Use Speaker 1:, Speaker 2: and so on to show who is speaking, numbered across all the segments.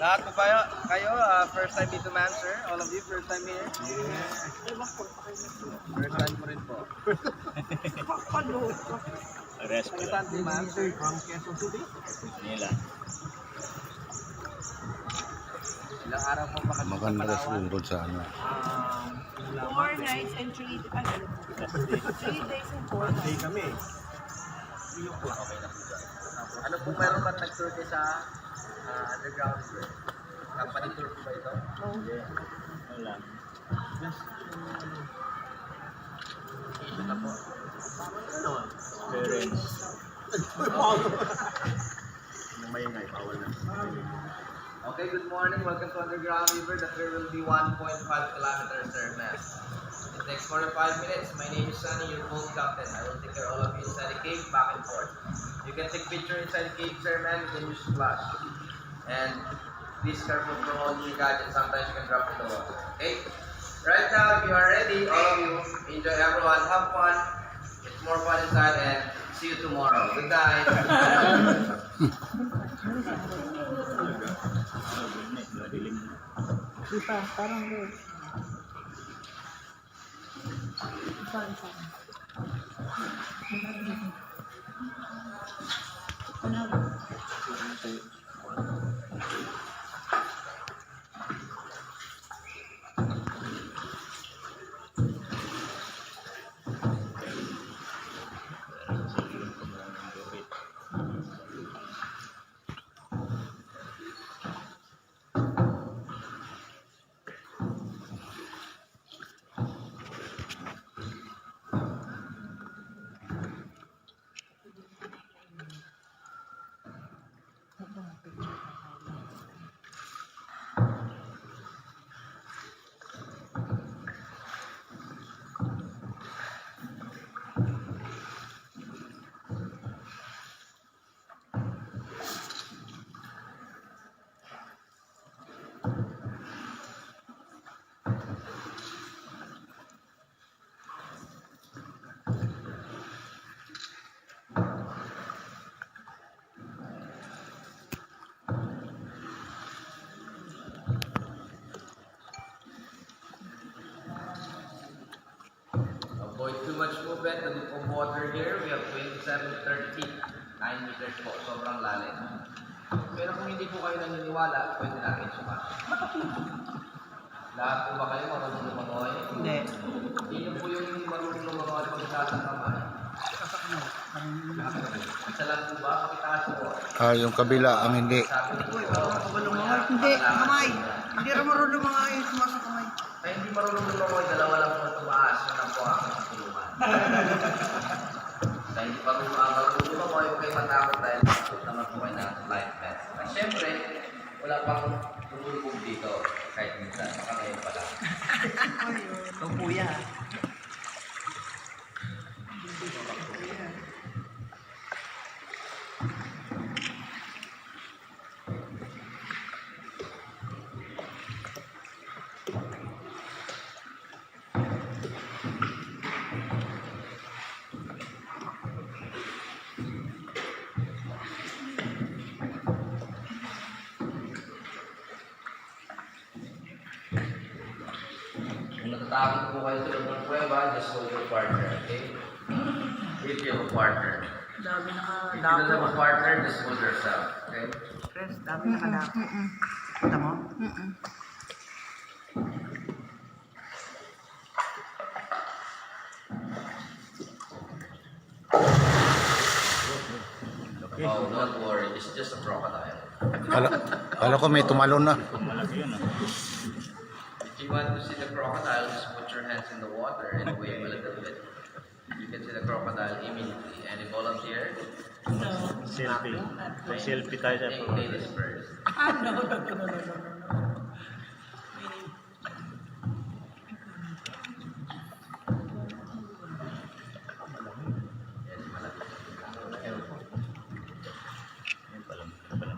Speaker 1: Lahat po kayo, first time dito man, sir? All of you, first time here?
Speaker 2: Yeah.
Speaker 1: First time mo rin po.
Speaker 3: Rest ko lang.
Speaker 1: Saan po man, sir?
Speaker 2: From Quezon City.
Speaker 3: Nila.
Speaker 1: Ilang araw po baka
Speaker 4: Maganda siguro sa ano.
Speaker 5: 4 nights and 3 days and 4
Speaker 2: Monday
Speaker 5: nights.
Speaker 2: kami.
Speaker 1: Okay na po dyan. Ano po meron ba't nag-tour kayo sa underground, sir? Company tour po ba ito?
Speaker 3: Wala.
Speaker 1: Ito na po.
Speaker 2: Ano?
Speaker 3: Parents.
Speaker 2: Maingay, bawal na.
Speaker 1: Okay, good morning. Welcome to Underground River. The tour will be 1.5 kilometers, sir, ma'am. It takes 45 minutes. My name is Sunny, your boat captain. I will take care of all of you inside the cave, back and forth. You can take picture inside the cave, sir, ma'am. You can use splash. And please careful from all your gadgets. Sometimes you can drop in the water. Okay? Right now, if you are ready, all of you, enjoy everyone. Have fun. It's more fun inside and see you tomorrow. Good night.
Speaker 3: Dilim.
Speaker 5: Ipa, parang good. Ipa.
Speaker 1: Avoid too much movement. The dip of water here, we have 27-30 feet, 9 meters po, sobrang lalim. Pero kung hindi po kayo naniniwala, pwede natin sumash. Lahat po ba kayo marunong lumangoy?
Speaker 5: Hindi.
Speaker 1: Sino po yung hindi marunong lumangoy pag isasang kamay? Isa lang po ba? Pakitaas po.
Speaker 4: Yung kabila ang hindi.
Speaker 1: Sabi ko,
Speaker 5: Hindi, kamay. Hindi rin marunong mga yung sumasa kamay.
Speaker 1: ay hindi marunong lumangoy, dalawa lang po tumaas. Yun ang po ang tulungan. Dahil hindi pa marunong lumangoy, kayo matakot dahil takot naman po kayo ng life vest. At syempre, wala pang lumulubog dito kahit minsan. Baka ngayon pa lang.
Speaker 5: Ito kuya.
Speaker 1: Kung natatakot po kayo sa loob ng kuweba, just hold your partner, okay? If you have a partner.
Speaker 5: Dami
Speaker 1: If you don't have a partner, just hold yourself, okay?
Speaker 5: Chris, dami nakadako. Kita mo?
Speaker 1: Oh, don't worry, it's just a crocodile.
Speaker 4: Kala ko may tumalon na.
Speaker 3: Malaki yun, ah.
Speaker 1: If you want to see the crocodile, just put your hands in the water and wave a little bit. You can see the crocodile immediately. Any volunteer?
Speaker 3: Selfie. Selfie tayo sa
Speaker 1: They disperse.
Speaker 5: No.
Speaker 1: Yes, malapit.
Speaker 3: Yan pala. Yan pala.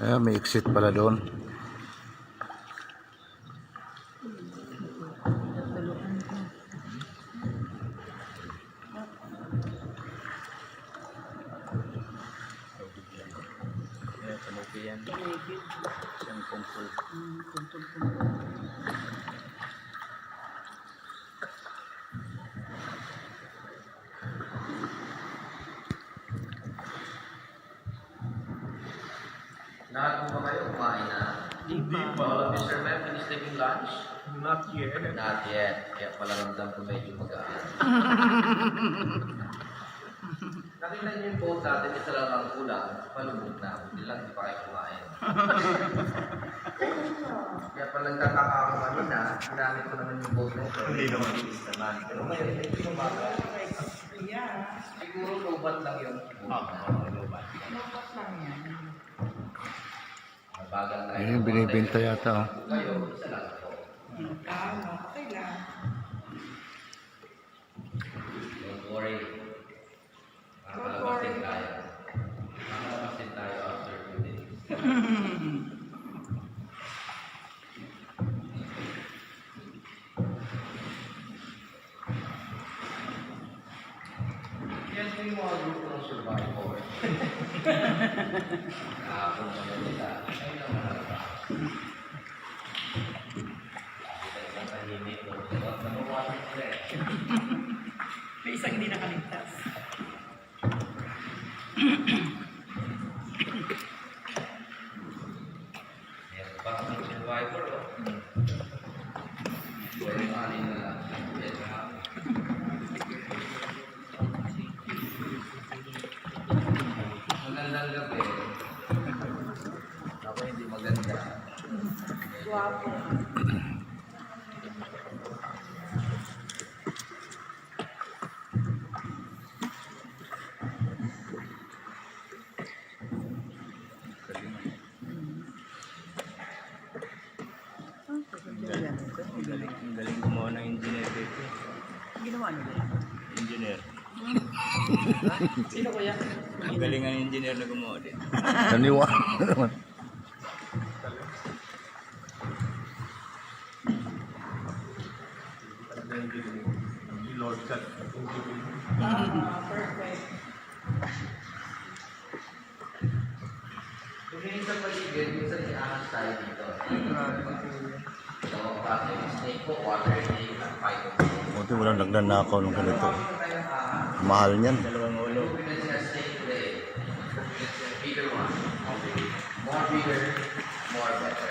Speaker 4: Ayan, may exit pala doon.
Speaker 3: Ayan, kanupi yan. Isang kumpul.
Speaker 1: Lahat po ba kayo kumain na?
Speaker 2: Hindi pa.
Speaker 1: All of you, sir, ma'am, finished taking lunch?
Speaker 2: Not yet.
Speaker 1: Not yet. Kaya pala ramdam ko medyo magaan. Nakita niyo yung boat natin, isa lang ang kulang. Palubog na. Hindi lang, di pa kayo kumain. Kaya pala nagtataka ako kanina. Ginamit ko naman yung boat na ito.
Speaker 2: Hindi naman bilis naman.
Speaker 1: Pero ngayon, medyo lumaga. Siguro lubat lang yun. Mabagal tayo.
Speaker 4: Ayun, binibenta yata. Oh.
Speaker 1: Kayo, isa lang po. Don't worry. Makakalabasin tayo. Makakalabasin tayo after 2 days. Yan po yung mga grupo ng survivor. Kahapon na nila. Ay naman ako. Kita isang tahimik. Namuwasan sila.
Speaker 5: May isang hindi nakaligtas.
Speaker 1: Yan pa ang survivor. Pwede alin na lang. Yes, ma'am. Magandang gabi. Ako hindi maganda.
Speaker 5: Guwapo.
Speaker 3: Ang galing gumawa ng engineer dito.
Speaker 5: Ginawa nila.
Speaker 3: Engineer.
Speaker 5: Sino kuya?
Speaker 3: Ang galing ang engineer na gumawa dito.
Speaker 4: Naniwala naman.
Speaker 2: Lord God.
Speaker 5: Perfect.
Speaker 1: Tumingin sa paligid, minsan i-angas tayo dito. So, kasi yung snake po, water snake, at python.
Speaker 4: Buti walang nagnanakaw nung ganito.
Speaker 1: Meron tayong
Speaker 4: Mahal niyan.
Speaker 3: Dalawang ulo.
Speaker 1: It's a snake today. It's a bigger one. More bigger, more better.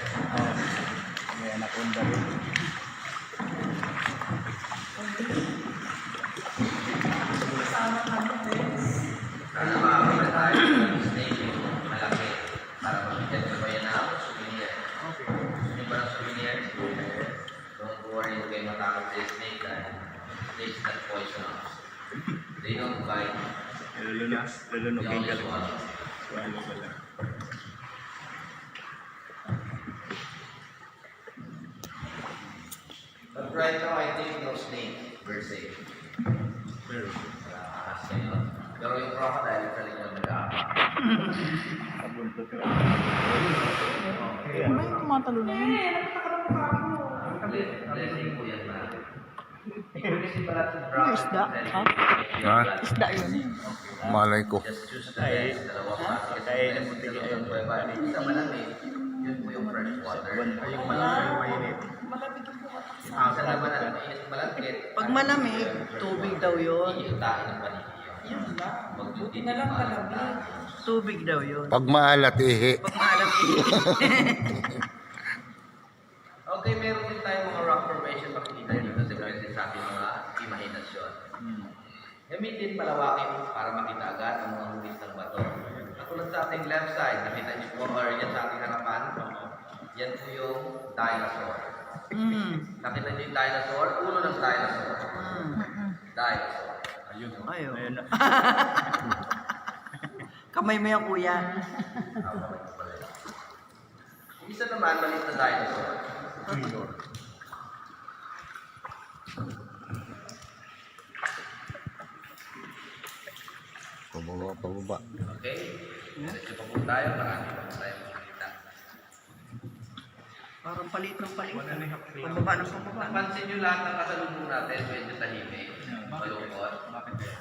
Speaker 3: May anaconda rin.
Speaker 1: Sana makakita tayo ng snake yung malaki. Para mabigyan ka ba yan na souvenir? Gusto ba ng souvenir? Don't worry, huwag kayong matakot sa snake dahil snakes not poisonous. They don't bite.
Speaker 3: Lulunukin
Speaker 1: They
Speaker 3: ka
Speaker 1: only
Speaker 3: lang.
Speaker 1: swallow.
Speaker 3: Swallow ka lang.
Speaker 1: But right now, I think no snake per se.
Speaker 3: Pero,
Speaker 1: Pero yung crocodile, talagang yung nag-aapa.
Speaker 3: kabuntot ka.
Speaker 5: May tumatalo na yun.
Speaker 1: Blessing po yan na. Ikaw kasi pala sa
Speaker 5: Ano, isda? Ha?
Speaker 4: Ha?
Speaker 5: Isda yun.
Speaker 4: Malay ko.
Speaker 1: Just choose the best. Dalawang basket.
Speaker 3: Kaya na buti ka yun.
Speaker 1: Sa malamig, yun po yung fresh water.
Speaker 2: Yung malamig, mainit.
Speaker 1: Sa laban na mainit malagkit.
Speaker 5: Pag malamig, tubig daw yun.
Speaker 1: Iitain ng paligid.
Speaker 5: Yun lang.
Speaker 1: Buti na lang malamig.
Speaker 5: Tubig daw yun.
Speaker 4: Pag maalat, ihi.
Speaker 5: Pag maalam
Speaker 1: Okay, meron din tayong mga rock formation makikita dito depende sa ating mga imahinasyon. Gamitin palawakin para makita agad ang mga hugis ng bato. Katulad sa ating left side, nakita niyo po, or yan sa ating harapan, yan po yung dinosaur. Nakita niyo yung dinosaur, ulo ng dinosaur. Dinosaur.
Speaker 2: Ayun.
Speaker 5: Ayun.
Speaker 3: Ayun na.
Speaker 5: Kamay mo yan, kuya.
Speaker 1: Isa naman, maliit na dinosaur.
Speaker 4: Pababa, pababa.
Speaker 1: Okay? Diretso pa po tayo, marami pa po tayo makikita.
Speaker 5: Parang palit ng palit.
Speaker 2: 1.5 kilometers.
Speaker 5: Pababa ng pababa.
Speaker 1: Napansin nyo lahat ng kasalubong natin, medyo tahimik, malungkot.
Speaker 2: Bakit kaya?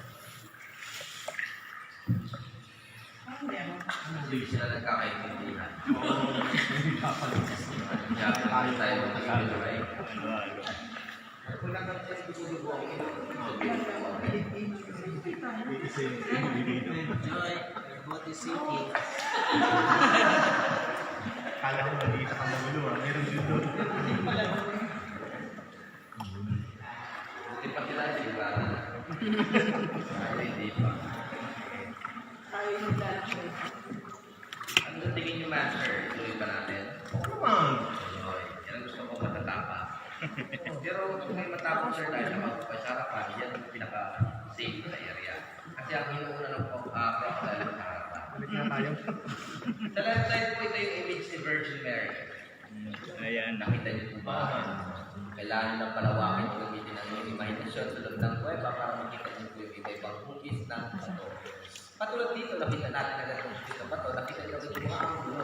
Speaker 1: Hindi sila nagkakaintindihan. Kaya tayo mag-enjoy. Kung nakapit sa bubong,
Speaker 3: Enjoy what is city.
Speaker 2: Kala ko nag-iisa ka magulo ah. Meron din doon.
Speaker 1: buti pa sila, sigurado na. Ay, hindi pa. Ano tingin nyo, Master? Tuloy ba natin?
Speaker 2: Naman.
Speaker 1: Tuloy. Yan ang gusto ko matatapa. Pero kung may matapang sir tayo sa magpasarapan, yan ang pinaka-safe na area. Kasi ang inuuna ng crocodile sa harapan.
Speaker 2: Balik na tayo.
Speaker 1: Sa left side po, ito yung image ni Virgin Mary.
Speaker 3: Ayan.
Speaker 1: Nakita niyo po ba? Kailangan ng palawakin o gamitin ang iyong imahinasyon sa loob ng kuweba para makita niyo po yung iba-ibang hugis ng bato. Katulad dito, nakita natin agad kung dito sa bato, nakita niyo agad yung mga angulo.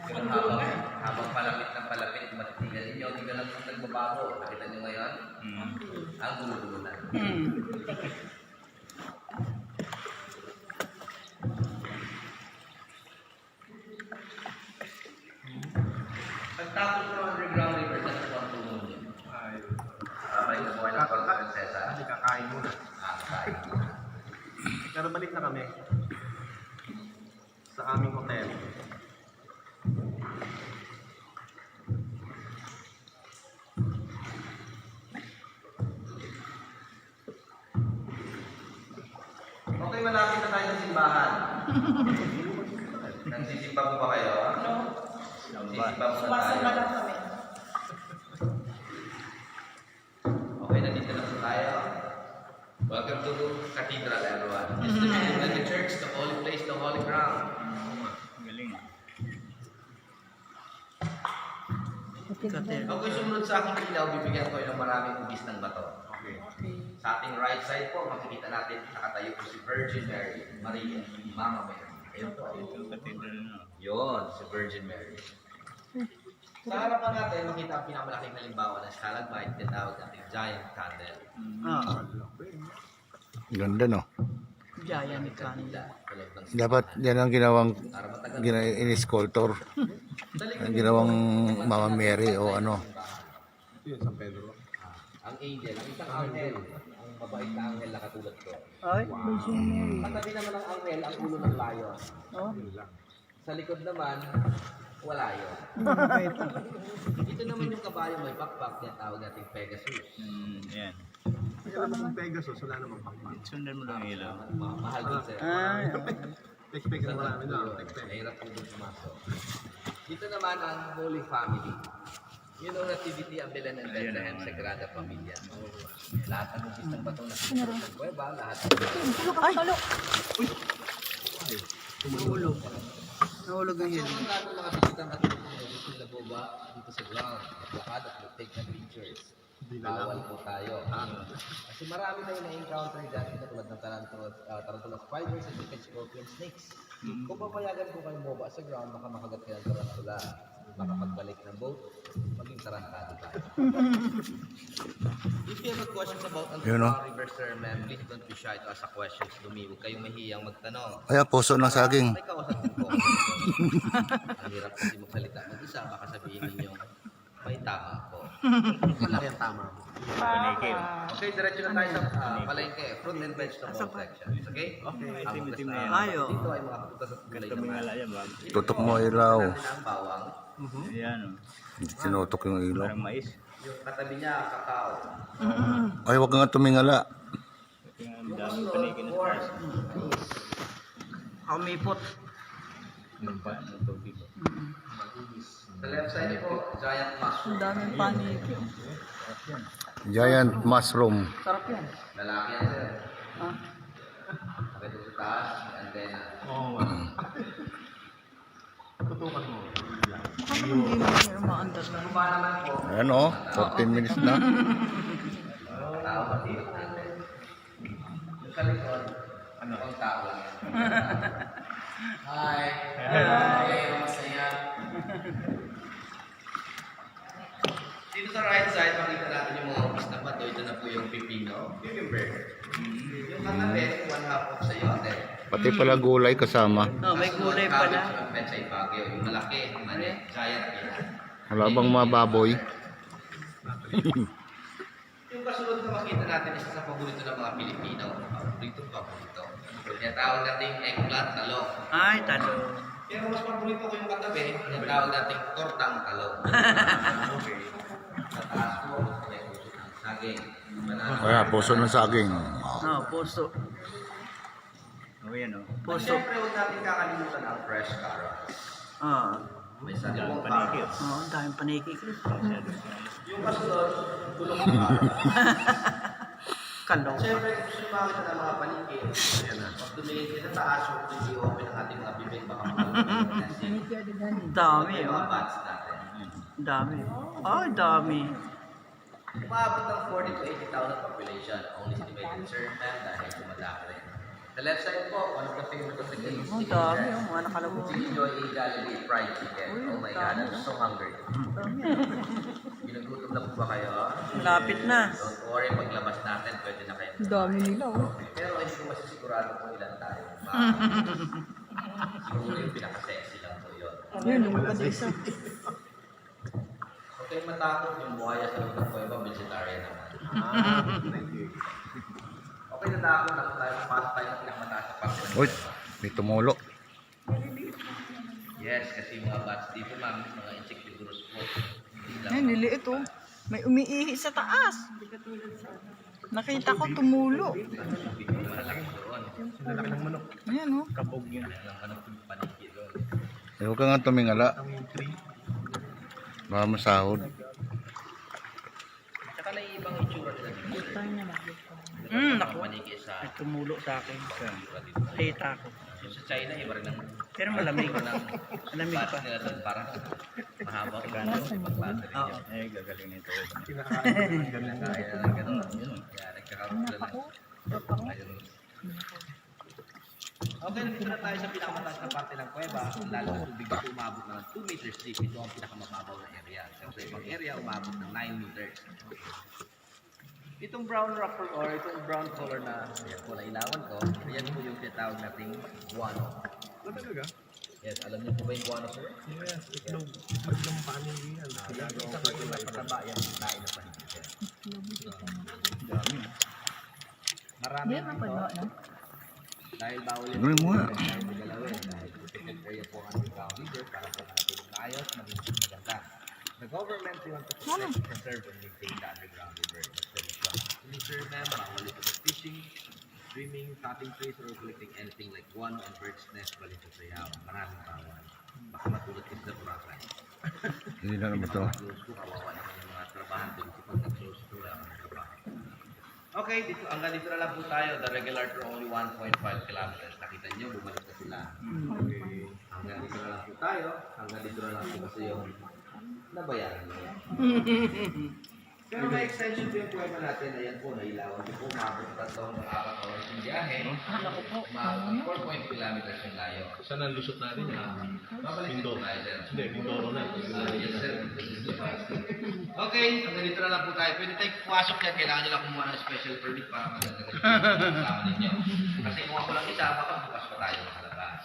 Speaker 1: Pero habang palapit, matitigan ninyo, tingnan lang kung nagbabago. Nakita niyo ngayon? Ang gulo-gulo na. Pagtapos ng underground river, sa po ang tungo niyo.
Speaker 2: Ay.
Speaker 1: Sabay na buhay ng Puerto Princesa.
Speaker 2: Hindi kakain muna.
Speaker 1: Kain.
Speaker 2: Pero balik na kami. Sa aming hotel.
Speaker 1: Okay, malapit na tayo sa simbahan. Nagsisimba po ba kayo? Nagsisimba po na tayo.
Speaker 5: lang kami.
Speaker 1: Okay, nandito na po tayo. Welcome to Cathedral, everyone. This is the church, the holy place, the holy ground.
Speaker 3: Galing.
Speaker 1: Kung kayo sumunod sa aking ilaw, bibigyan ko kayo ng maraming ubis ng bato.
Speaker 2: Okay.
Speaker 1: Sa ating right side po, makikita natin nakatayo po si Virgin Mary, Maria, Mama Mary. Ayun po.
Speaker 3: Ito cathedral na.
Speaker 1: Yun, si Virgin Mary. Sa harapan natin, makita ang pinakamalaking halimbawa ng stalagmite, tinatawag natin giant candle.
Speaker 4: Ganda, no?
Speaker 5: Giant candle.
Speaker 1: Tulad ng
Speaker 4: Dapat yan ang ginawang
Speaker 1: para matagal.
Speaker 4: in-sculptor. Ang ginawang Mama Mary o ano.
Speaker 2: Ito yun, San Pedro.
Speaker 1: Ang angel, ang isang anghel, ang mabait na anghel na katulad ko.
Speaker 5: Ay,
Speaker 1: Katabi naman ng anghel, ang ulo ng layon.
Speaker 2: Yun lang.
Speaker 1: Sa likod naman, wala yun. Ito naman yung kabayo may backpack na tawag nating Pegasus.
Speaker 3: Ayan.
Speaker 2: Kasi alam mo kung Pegasus, wala namang pakpak.
Speaker 3: Sundan mo lang ilaw.
Speaker 1: Mahal din sir.
Speaker 2: Expect na marami lang.
Speaker 1: Mahirap po doon pumasok. Dito naman ang Holy Family. Yun ang nativity ang Belen and Bethlehem, Sagrada Familia. Lahat ng hugis ng batong nakikita sa kuweba, lahat
Speaker 5: Nahulog. Nahulog ang
Speaker 1: So,
Speaker 5: hill.
Speaker 1: mga gano'ng mga bisita natin dito sa baba, dito sa ground, maglakad at mag-take ng pictures. Bawal po tayo. Kasi marami tayo na-encounter dyan, tulad ng tarantula spiders at the scorpion snakes. Kung papayagan po kayo baba sa ground, baka makagat kayo ng tarantula. Baka pagbalik ng boat, maging tarantado tayo. If you have questions about
Speaker 4: Yun, no?
Speaker 1: Underground River, sir, ma'am, please don't be shy to ask a questions to me. Huwag kayong mahiyang magtanong.
Speaker 4: Ay, puso ng saging.
Speaker 1: May kausap po. Ang hirap kasi magsalita mag-isa, baka sabihin ninyo, may tama po.
Speaker 2: Malaki ang tama.
Speaker 3: Paniki.
Speaker 1: Okay, diretso na tayo sa palengke, fruit and vegetable section. Okay?
Speaker 3: Okay,
Speaker 1: Ang
Speaker 3: itim-itim na
Speaker 1: mga
Speaker 3: yan.
Speaker 5: Ayo.
Speaker 1: dito ay mga prutas at gulay
Speaker 3: Kami nga
Speaker 1: naman.
Speaker 3: yan, ba?
Speaker 4: Tutok mo ilaw.
Speaker 1: Natin ang bawang.
Speaker 3: Ayan.
Speaker 4: Tinutok yung ilaw.
Speaker 3: Parang mais.
Speaker 1: Yung katabi niya, kakao.
Speaker 4: Ay, wag ka nga tumingala.
Speaker 3: Ang daming paniki na
Speaker 1: Corn.
Speaker 3: spice.
Speaker 5: Umipot.
Speaker 3: Ang pa, ang tubig.
Speaker 1: Sa left side po, giant mushroom.
Speaker 5: Ang daming paniki.
Speaker 4: Giant mushroom.
Speaker 5: Sarap yan.
Speaker 1: Lalaki yan, sir.
Speaker 5: Ah.
Speaker 1: Okay, sa taas, and then,
Speaker 2: Oo. Tutukan mo.
Speaker 5: Baka hindi mo maandar na.
Speaker 1: Kuba naman po,
Speaker 4: Ayan o, 14 minutes na.
Speaker 1: tao matibot natin. Yung sa likod, ano ang tao lang yan. Hi! Hi! Masaya. Dito sa right side, makita natin yung mga upis na bato. Ito na po yung pipino. Cucumber. Yung katabi, 1/2 of sayote.
Speaker 4: Pati pala gulay kasama.
Speaker 5: Oh, may gulay
Speaker 1: Kasunod,
Speaker 5: pala.
Speaker 1: cabbage ng Pechay Baguio. Yung malaki, mani, giant pea.
Speaker 4: Wala bang mga baboy?
Speaker 1: Yung kasunod na makita natin, isa sa paborito ng mga Pilipino. Paborito. Kaya tawag natin eggplant talong.
Speaker 5: Ay, talo.
Speaker 1: Pero mas paborito ko yung katabi, yung tawag natin tortang talong. Sa taas po, may puso ng saging. Banana.
Speaker 4: Kaya puso ng saging.
Speaker 5: Oh, puso.
Speaker 3: Oh, yan oh.
Speaker 5: Puso.
Speaker 1: Siyempre, huwag natin kakalimutan ang fresh carrots.
Speaker 5: Ah.
Speaker 1: May sariwang
Speaker 3: Paniki.
Speaker 1: carrots.
Speaker 5: Oh, ang daming paniki.
Speaker 1: Yung kasunod, gulong carrots.
Speaker 5: Kalo.
Speaker 1: Siyempre, kung gusto nyo makita ng mga paniki, ayan na. Pag tumingin kayo sa taas, huwag nyo i-open ang ating mga bibig, baka
Speaker 5: Ang dami,
Speaker 1: yung mga
Speaker 5: oh.
Speaker 1: bats natin.
Speaker 5: Ang dami. Ay, dami.
Speaker 1: Umabot ng 40 to 80,000 population, only estimated sir, ma'am, dahil dumadami rin. Sa left side po, one of the favorite of the kids.
Speaker 5: Ang dami, oh. Mga nakalabot.
Speaker 1: Chicken Joy A. Jollibee fried chicken.
Speaker 5: Uy,
Speaker 1: Oh my God, I'm so hungry. Ginugutom na po ba kayo?
Speaker 5: Lapit na.
Speaker 1: Don't worry, paglabas natin, pwede na kayo.
Speaker 6: Dami nila, oh.
Speaker 1: Pero hindi ko masisigurado kung ilan tayo. Siguro yung pinaka-sexy lang po yun.
Speaker 6: Yun, yung pa isa.
Speaker 1: Okay, matakot yung buhaya sa loob ng kuweba, vegetarian naman. Okay, natakot na tayo. Pasok tayo ng pinakamataas na parte ng
Speaker 4: Uy,
Speaker 1: kuweba.
Speaker 4: may tumulo.
Speaker 1: Yes, kasi mga bats dito, ma'am, mga insectivorous po. Hindi lang
Speaker 6: Ay, niliit, oh. May umiihi sa taas. Nakita ko tumulo.
Speaker 1: malaki doon.
Speaker 2: Sinalaki ng manok.
Speaker 6: Ayan, oh.
Speaker 3: Kabog yun.
Speaker 1: Alam ka ng paniki doon.
Speaker 4: Eh, huwag ka nga tumingala.
Speaker 2: Ang tree.
Speaker 4: Baka masahod.
Speaker 1: Tsaka na ibang itsura nila dito.
Speaker 5: Naku.
Speaker 1: Paniki sa
Speaker 5: May tumulo sa akin.
Speaker 1: itsura dito.
Speaker 5: Kita ko.
Speaker 1: Yung sa China, iba rin ang
Speaker 5: Pero malamig.
Speaker 1: Malamig
Speaker 5: Malamig pa.
Speaker 1: nila doon, parang mahaba ko gano'n yung pag-battery
Speaker 5: Oo.
Speaker 1: niya.
Speaker 3: Eh, gagaling nito.
Speaker 2: Kinakain ko ng ganun.
Speaker 1: Kaya lang gano'n. Kaya nagkakaroon sila ng... Ayun. Okay, nandito na tayo sa pinakamataas na parte ng kuweba. Ang lalo ng tubig dito umabot na ng 2 meters deep. Ito ang pinakamababaw na area. Pero sa ibang area, umabot ng 9 meters. Itong brown rock or itong brown color na ayan po, nailawan ko, ayan po yung tinatawag nating guano.
Speaker 2: Ano talaga?
Speaker 1: Yes, alam niyo po ba yung guano, sir?
Speaker 2: Yes, itlog. Itlog ng panigi yan.
Speaker 1: Yung isa ko yung napataba, yan yung lain na panigit yan. Marami dito. Dahil bawal yung
Speaker 4: Gawin mo nga.
Speaker 1: dahil magalawin. Dahil protected area po ang ating ground leader para po natin maayos, maging maganda. The government want to protect, preserve, and maintain the underground river. That's the reason. Please, sir, ma'am, bawal ito sa fishing, swimming, cutting trees, or collecting anything like guano and bird's nest galing sa sayaw. Maraming bawal. Baka matulad is the process.
Speaker 4: Hindi na naman ito.
Speaker 1: Close to, kawawa naman yung mga trabahante dito pag nag-close to lang ang trabaho. Okay, dito, hanggang dito na lang po tayo. The regular tour only 1.5 kilometers. Nakita niyo, bumalik na sila. Okay. Hanggang dito na lang po tayo. Hanggang dito na lang po kasi yung nabayaran niyo. Pero may extension po yung kuweba natin. Ayan po, nailawan din po. Umabot pa ito ng 4 oras yung biyahe. Umabot ng 4.2 kilometers yung layo.
Speaker 2: Saan ang lusot natin?
Speaker 1: Babalik dito tayo, sir.
Speaker 2: Hindi, Mindoro na.
Speaker 1: Yes, sir. Okay, hanggang dito na lang po tayo. Pwede tayo pumasok yan. Kailangan nyo lang kumuha ng special permit para magandang kasama ninyo. Kasi kung ako lang isa, baka bukas pa tayo makalabas.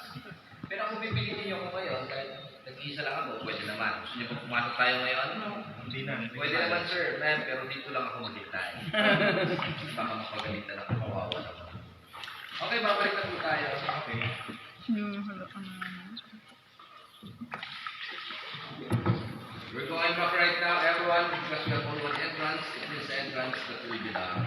Speaker 1: Pero kung pipilitin nyo ako ngayon, kahit nag-iisa lang ako, pwede naman. Gusto nyo pag pumasok tayo ngayon?
Speaker 2: Hindi na.
Speaker 1: Pwede naman, sir. Ma'am, pero dito lang ako maghintay. Baka mapagalitan ako, kawawa naman. Okay, babalik na po tayo. Okay. We're going back right now, everyone, because we have only one entrance. It is the entrance that we belong.